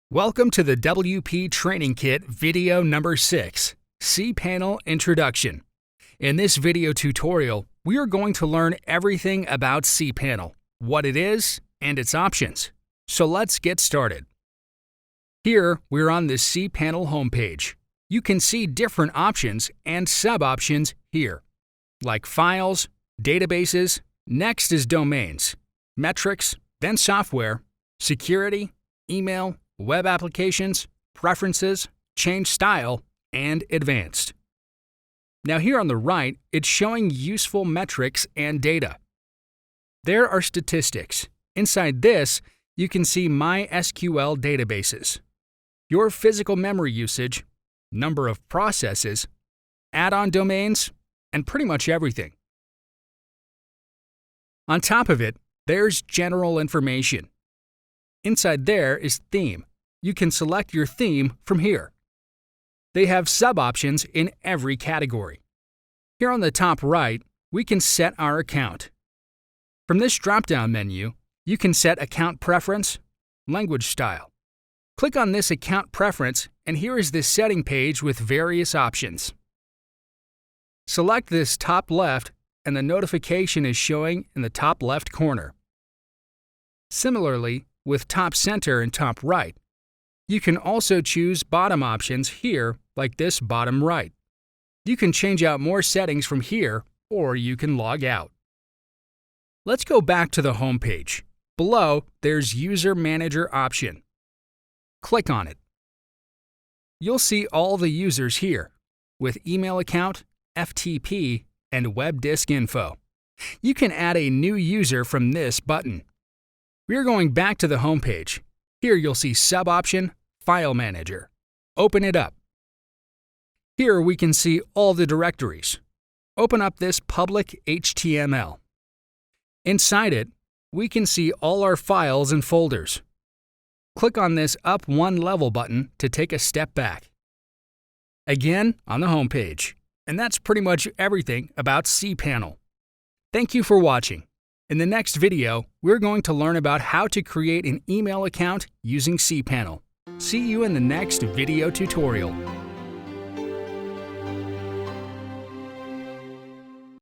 Welcome to the WP Training Kit video number 6, cPanel Introduction. In this video tutorial, we are going to learn everything about cPanel, what it is, and its options. So let's get started. Here, we're on the cPanel homepage. You can see different options and sub-options here, like files, databases, next is domains, metrics, then software, security, email, web applications, preferences, change style, and advanced. Now here on the right, it's showing useful metrics and data. There are statistics. Inside this, you can see MySQL databases, your physical memory usage, number of processes, add-on domains, and pretty much everything. On top of it, there's general information. Inside there is theme. You can select your theme from here. They have sub-options in every category. Here on the top right, we can set our account. From this drop-down menu, you can set account preference, language style. Click on this account preference, and here is the setting page with various options. Select this top left, and the notification is showing in the top left corner. Similarly, with top center and top right, you can also choose bottom options here, like this bottom right. You can change out more settings from here, or you can log out. Let's go back to the home page. Below, there's User Manager option. Click on it. You'll see all the users here, with email account, FTP, and web disk info. You can add a new user from this button. We are going back to the home page. Here you'll see sub-option, File Manager. Open it up. Here we can see all the directories. Open up this public HTML. Inside it, we can see all our files and folders. Click on this up one level button to take a step back. Again, on the home page. And that's pretty much everything about cPanel. Thank you for watching. In the next video, we're going to learn about how to create an email account using cPanel. See you in the next video tutorial.